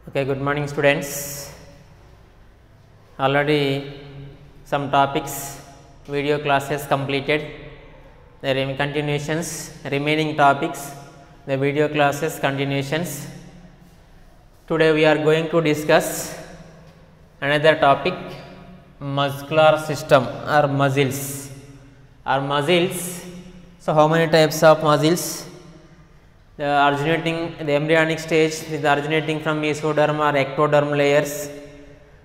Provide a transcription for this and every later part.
Okay, good morning students. Already some topics video classes completed. The continuations, remaining topics, the video classes continuations. Today we are going to discuss another topic, muscular system or muscles. So how many types of muscles? The embryonic stage is originating from mesoderm or ectoderm layers,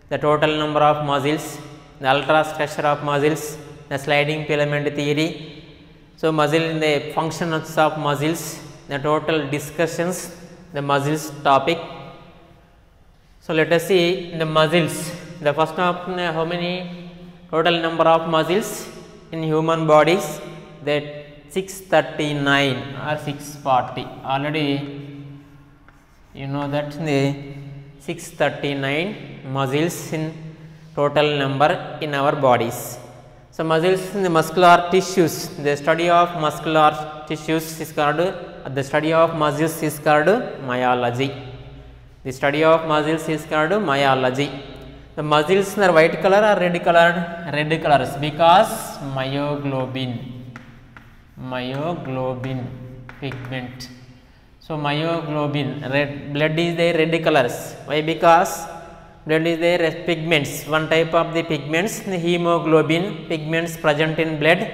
the total number of muscles, the ultrastructure of muscles, the sliding filament theory. So muscle in the functions of muscles, the total discussions, the muscles topic. So let us see the muscles. The first of how many total number of muscles in human bodies? That 639 or 640. Already you know that the 639 muscles in total number in our bodies. So muscles in the muscular tissues, the study of muscular tissues is called, the study of muscles is called myology. The study of muscles is called myology. The muscles are white color or red colored? Red colors because myoglobin pigment. So myoglobin, red blood is there, red colors. Why? Because blood is there as pigments. One type of the pigments, the hemoglobin pigments present in blood.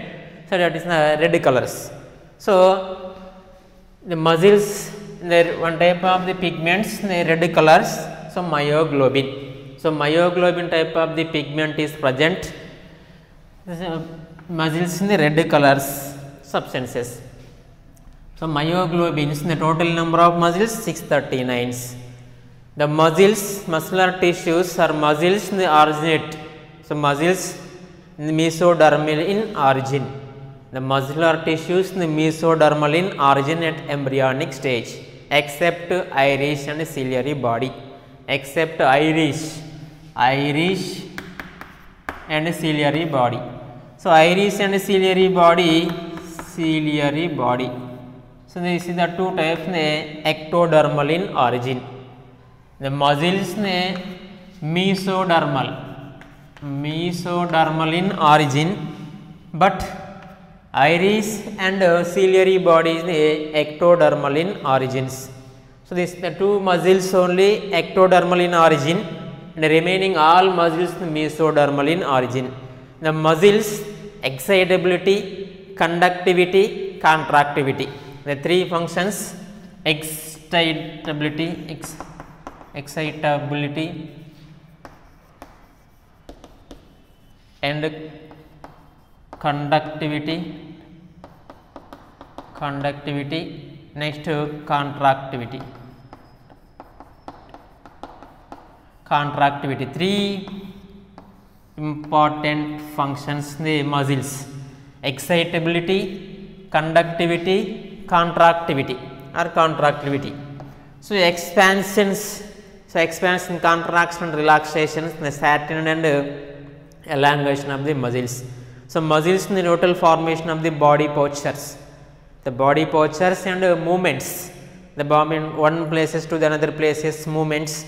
So that is the red colors. So the muscles, there one type of the pigments, the red colors. So myoglobin. So myoglobin type of the pigment is present. Muscles in the red colors substances. So myoglobins, the total number of muscles 639. The muscles, muscular tissues are muscles in the originate. So muscles in the mesodermal in origin. The muscular tissues in the mesodermal in origin at embryonic stage, except iris and ciliary body. Except iris and ciliary body. So iris and ciliary body. So this is the two types ectodermal in origin. The muscles mesodermal in origin, but iris and ciliary body is ectodermal in origins. So this the two muscles only ectodermal in origin, and the remaining all muscles mesodermal in origin. The muscles excitability, conductivity, contractivity, the three functions: excitability and conductivity, next contractivity. Three important functions in the muscles: excitability, conductivity, contractivity. So expansion, contraction, relaxation, the shortening and elongation of the muscles. So muscles in the total formation of the body postures. The body postures and movements. The body one places to the another places movements.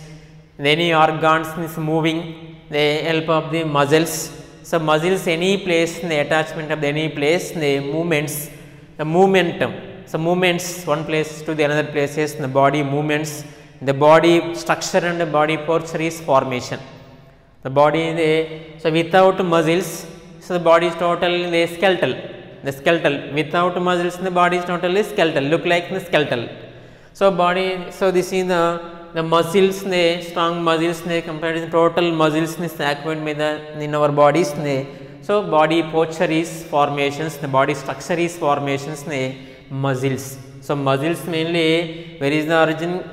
Any organs is moving, the help of the muscles. So muscles any place, the attachment of the any place, the movements, the momentum. So movements one place to the another places, the body movements, the body structure and the body posture is formation. The body so without muscles, so the body is totally the skeletal. The skeletal without muscles, the body is totally skeletal. Look like the skeletal. So body. So this is the muscles, the strong muscles, compared to the total muscles in our bodies. So body posture is formations, the body structure is formations, muscles. So muscles mainly, where is the origin?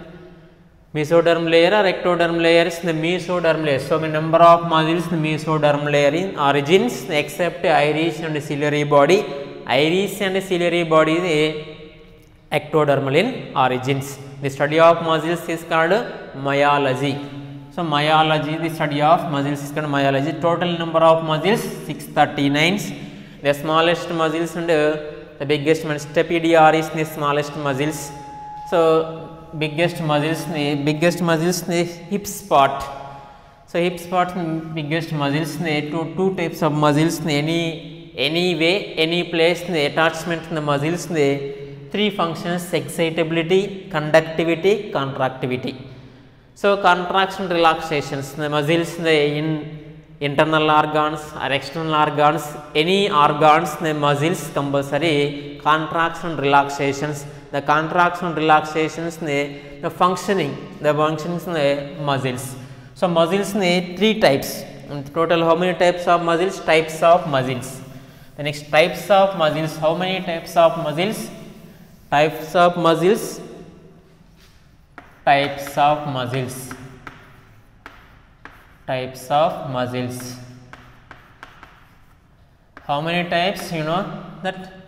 Mesoderm layer or ectoderm layers? The mesoderm layer. So many number of muscles in the mesoderm layer in origins, except iris and ciliary body. Iris and ciliary body is ectodermal in origins. The study of muscles is called myology. So myology, the study of muscles is called myology. Total number of muscles 639. The smallest muscles and the biggest one, stapedior is the smallest muscles. So biggest muscles ne hips part. So hips part biggest muscles ne two types of muscles ne any way any place ne attachment in the muscles ne three functions: excitability, conductivity, contractivity. So contraction relaxations the muscles in internal organs or external organs, any organs the muscles compulsory contraction relaxations. The contraction relaxations the functioning the muscles. So muscles three types. In total how many types of muscles? Types of muscles. The next types of muscles. How many types of muscles? Types of muscles. Types of muscles. Types of muscles. How many types? You know that.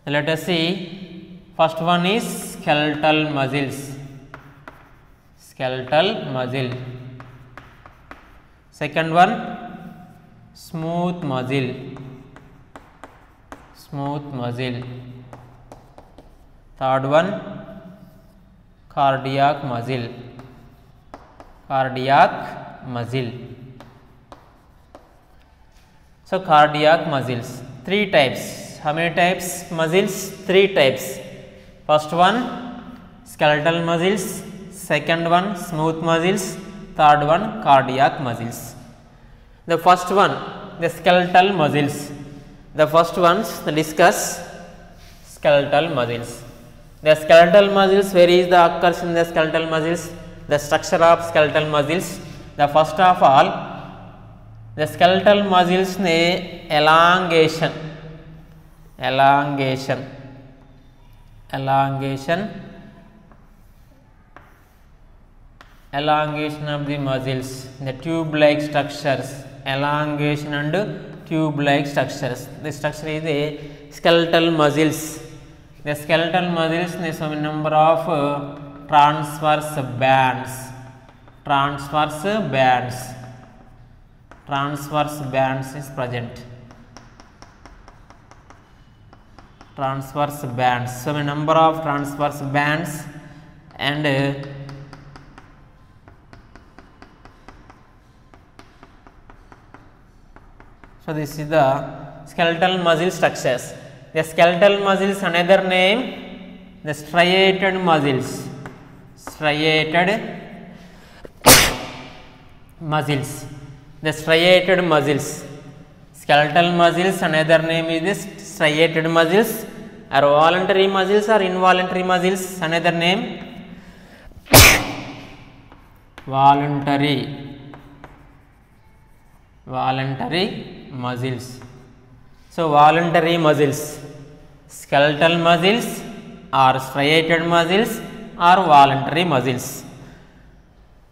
Let us see. First one is skeletal muscles. Skeletal muscle. Second one smooth muscle. Smooth muscle. Third one cardiac muscle. Cardiac muscle. So cardiac muscles. Three types. How many types? Muscles? Three types. First one skeletal muscles. Second one smooth muscles. Third one cardiac muscles. The first one the skeletal muscles. The first ones discuss skeletal muscles. The skeletal muscles, where is the occurs in the skeletal muscles? The structure of skeletal muscles. The first of all the skeletal muscles ne elongation. Elongation. Elongation. Elongation of the muscles, the tube-like structures, elongation and tube-like structures. The structure is the skeletal muscles. The skeletal muscles have some number of transverse bands. Transverse bands. Transverse bands is present. Transverse bands. So, a number of transverse bands and so this is the skeletal muscle structures. The skeletal muscles, another name, the striated muscles. Striated muscles. The striated muscles. Skeletal muscles, another name is the striated muscles. Are voluntary muscles or involuntary muscles? Another name, voluntary. Voluntary muscles. So, voluntary muscles, skeletal muscles or striated muscles or voluntary muscles.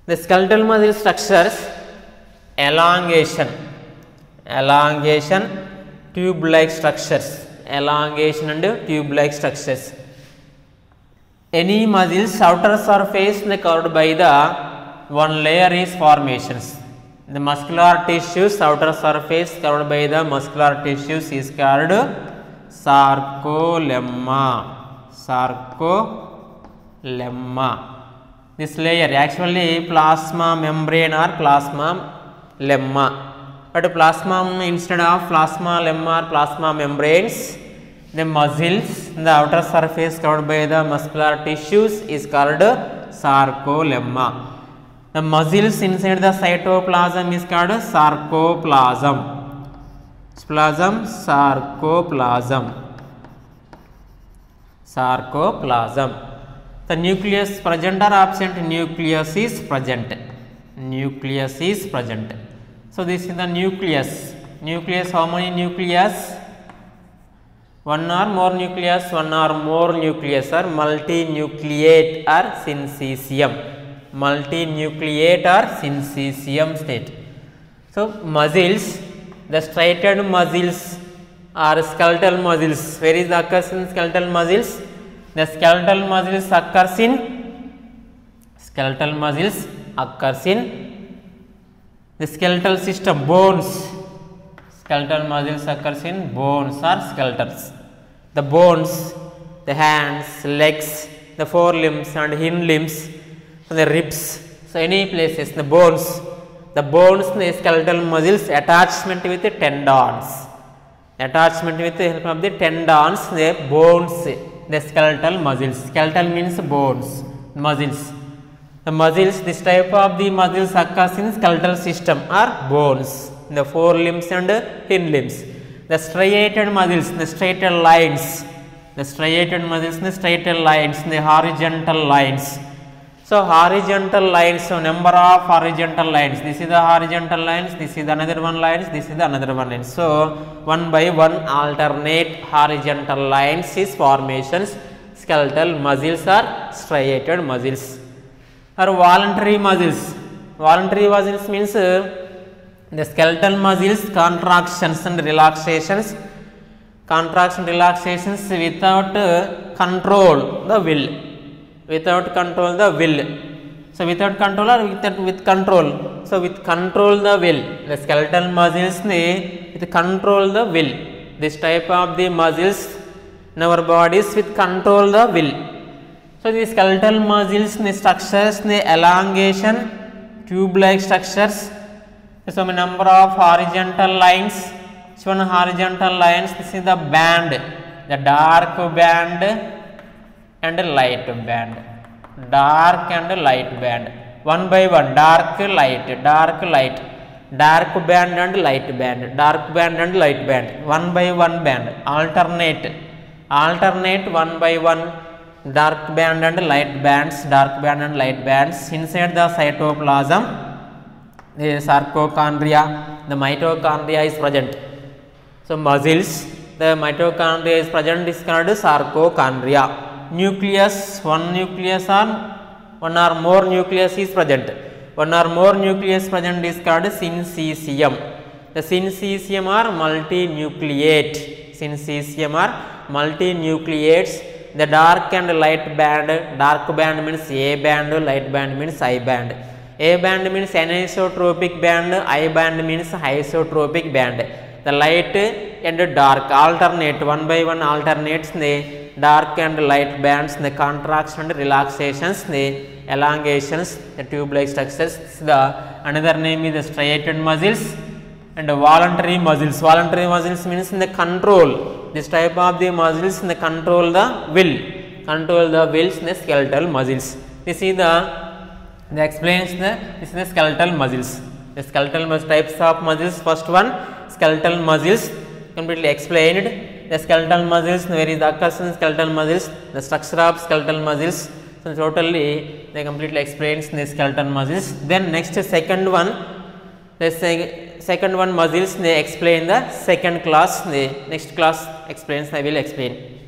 The skeletal muscle structures elongation, elongation, tube-like structures, elongation and tube-like structures. Any muscles outer surface covered by the one layer is formations. The muscular tissues outer surface covered by the muscular tissues is called sarcolemma. Sarcolemma. This layer actually plasma membrane or plasma lemma. But plasma instead of plasma lemma or plasma membranes, the muscles in the outer surface covered by the muscular tissues is called sarcolemma. The muscles inside the cytoplasm is called sarcoplasm. Sarcoplasm. Sarcoplasm. The nucleus present or absent? Nucleus is present. Nucleus is present. So this is the nucleus. Nucleus, how many nucleus? One or more nucleus, one or more nucleus or multinucleate or syncytium. Multinucleate or syncytium state. So muscles, the striated muscles or skeletal muscles. Where is the occurs in skeletal muscles? The skeletal muscles occurs in the skeletal system, bones. Skeletal muscles occurs in bones or skeletons. The bones, the hands, legs, the forelimbs and hind limbs, so the ribs, so any places, the bones in the skeletal muscles, attachment with the tendons, attachment with the help of the tendons, the bones, the skeletal muscles. Skeletal means bones, muscles. The muscles, this type of the muscles occurs in skeletal system are bones, the forelimbs and hind limbs. The striated muscles, the striated lines, the striated muscles, the striated lines, the horizontal lines. So horizontal lines, so number of horizontal lines. This is the horizontal lines, this is another one lines, this is another one lines. So one by one alternate horizontal lines is formations. Skeletal muscles are striated muscles. Or voluntary muscles. Voluntary muscles means the skeletal muscles contractions and relaxations. Contraction relaxations without control the will. Without control the will. So without control or with control. So with control the will. The skeletal muscles with control the will. This type of the muscles in our bodies with control the will. So the skeletal muscles structures elongation, tube-like structures. So many number of horizontal lines. One horizontal lines. This is the band, the dark band and light band, dark and light band. One by one, dark light, dark light, dark band and light band, dark band and light band. One by one band, alternate, alternate one by one, dark band and light bands, dark band and light bands. Inside the cytoplasm, the sarcochondria, the mitochondria is present. So muscles, the mitochondria is present, is called sarcochondria. Nucleus, one nucleus or one or more nucleus is present. One or more nucleus present is called syncytium. The syncytium are multinucleate. Syncytium are multinucleates. The dark and light band, dark band means A band, light band means I band. A band means anisotropic band, I band means isotropic band. The light and dark alternate, one by one alternates the dark and light bands, the contraction and relaxations, the elongations, the tube-like structures. The another name is the striated muscles and the voluntary muscles. Voluntary muscles means in the control. This type of the muscles in the control the will, control the wills in the skeletal muscles. This is the explains the this is the skeletal muscles. The skeletal types of muscles. First one, skeletal muscles, completely explained. The skeletal muscles, where is the occurs in skeletal muscles, the structure of skeletal muscles. So totally they completely explains the skeletal muscles. Then next second one, the second one muscles, they explain the second class. The next class explains, I will explain.